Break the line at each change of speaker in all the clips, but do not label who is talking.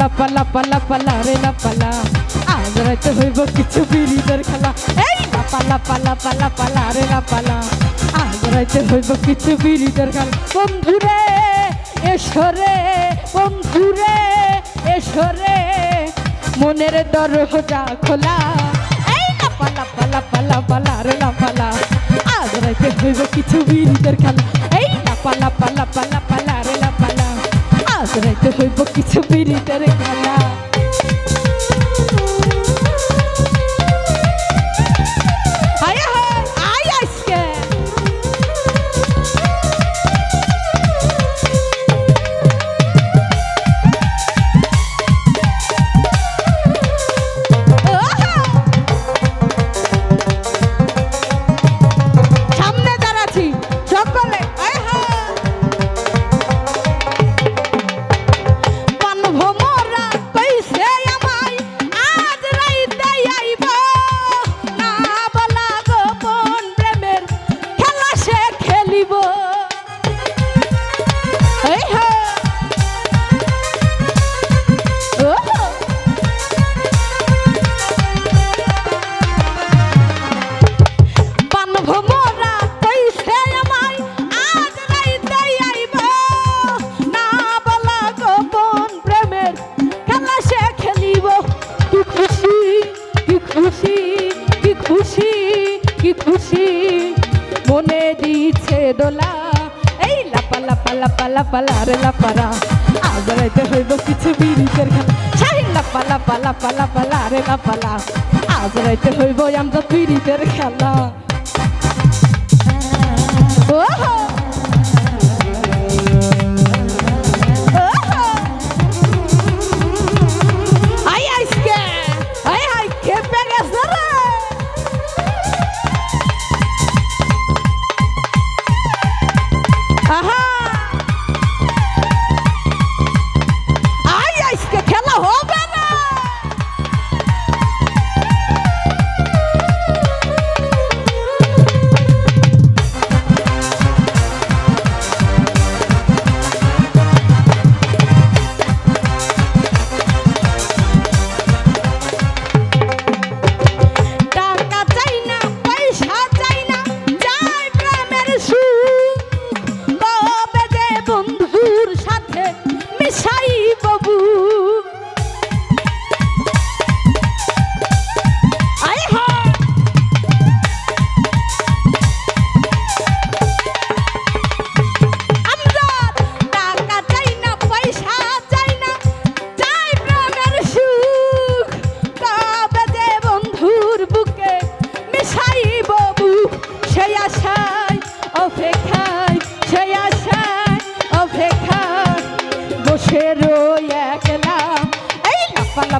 লাপালা পালা পালা রে লাপালা আজ রাতে হইব কিছু বিরিদের খেলা এই লাপালা পালা পালা পালা রে লাপালা আজ রাতে হইব কিছু বিরিদের খেলা বন্ধুরে এসরে বন্ধুরে এসরে মনের দরজা খোলা এই লাপালা পালা পালা পালা রে লাপালা আজ রাতে হইব কিছু বিরিদের খেলা এই লাপালা পালা পালা পালা রে লাপালা আজ রাতে হইব কিছু বিরিদের খেলা মনে দিচ্ছে দোলা এই লাপালা পালা পালা পালা রে লাপারা আজ রাতে হইব কিছু বিরিদের খেলা শাহিন লাপালা পালা পালা পালা রে লাপালা আজ রাতে হইব আমরা বিরিদের খেলা ওহো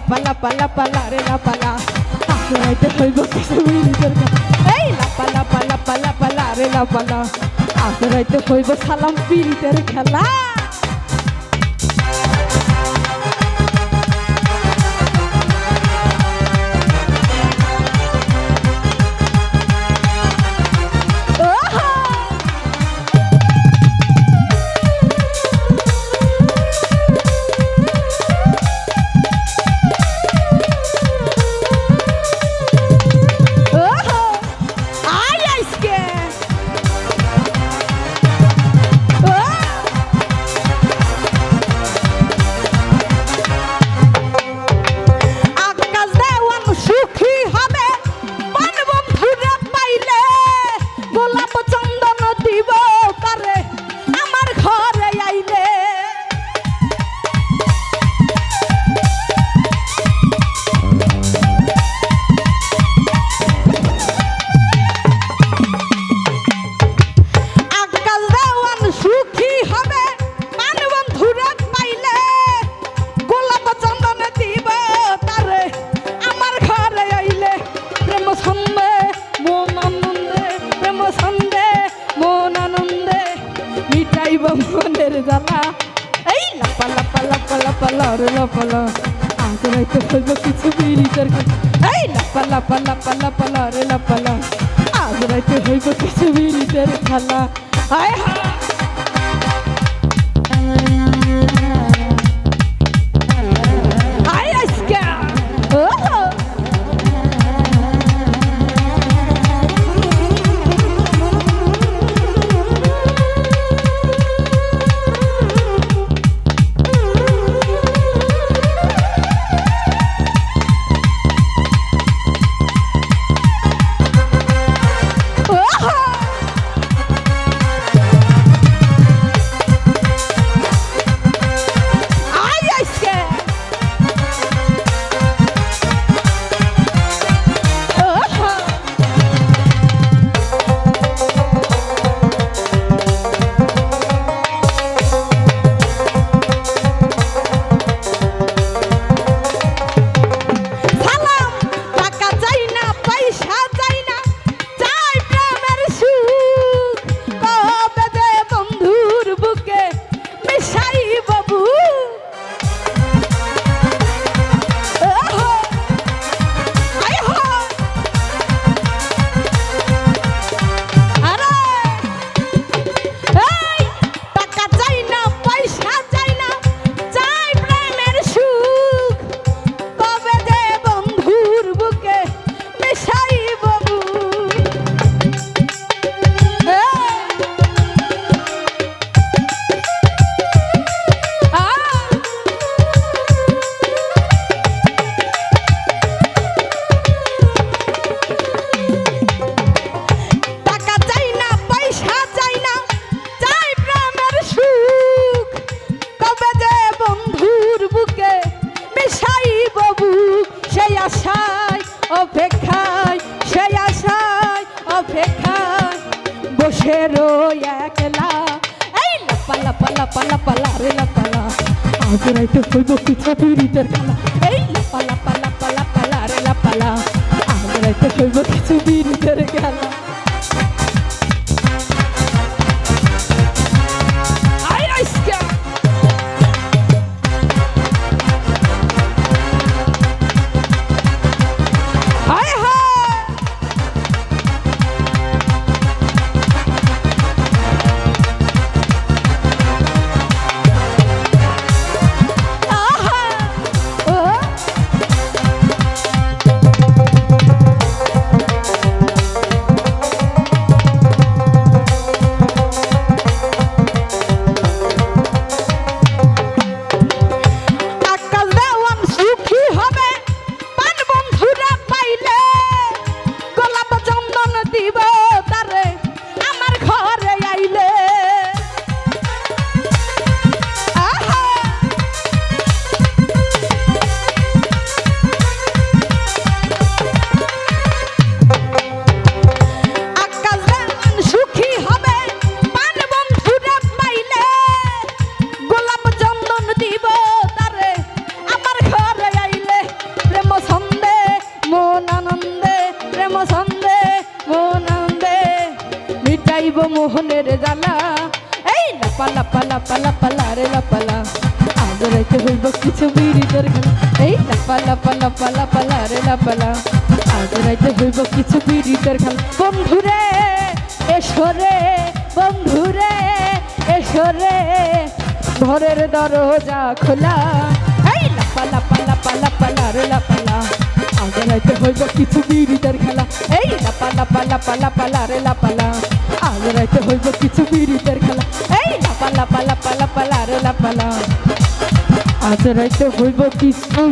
লাপালা পালা পালা রে লাপালা আজ রাতে হইব কিছু বিরিদের খেলা এই লাপালা পালা পালা পালা রে লাপালা আজ রাতে হইব সালাম বিরিদের খেলা মনের জ্বালা এই লাপালা পালা পালা পালা রে লাপালা আজ রাতে হইব কিছু বিরিদের খেলা এই লাপালা পালা পালা পালা রে লাপালা আজ রাতে হইব কিছু বিরিদের খেলা হায় হায় অপেক্ষা বসে রই একলা এই লাপা লাপা লাপা লাপা লারে লাপালা আজ রাইতে হইব কিছু বিরিতের খেলা এই লাপা লাপা লাপা লাপা লারে লাপালা আজ রাইতে হইব কিছু বিরিতের খেলা মোহনের জ্বালা এই লাপা লাপা লাপা লাপা লারে লাপালা আজ রাইতে হইব কিছু বিরিতের খেলা এই লাপা লাপা লাপা লাপা লারে লাপালা আজ রাইতে হইব কিছু বিরিতের খেলা বন্ধুরে এসরে বন্ধুরে এসরে ঘরের দরজা খোলা এই লাপা লাপা লাপা লাপা লারে লাপালা আজ রাইতে হইব কিছু বিরিতের খেলা এই লাপা লাপা লাপা লাপা লারে লাপালা আজ রাইতে হইব কিছু বিরিতের খেলা এই লাপা লাপা লাপা লাপা লারে লাপালা আজ রাইতে হইব কিছু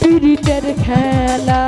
বিরিতের খেলা।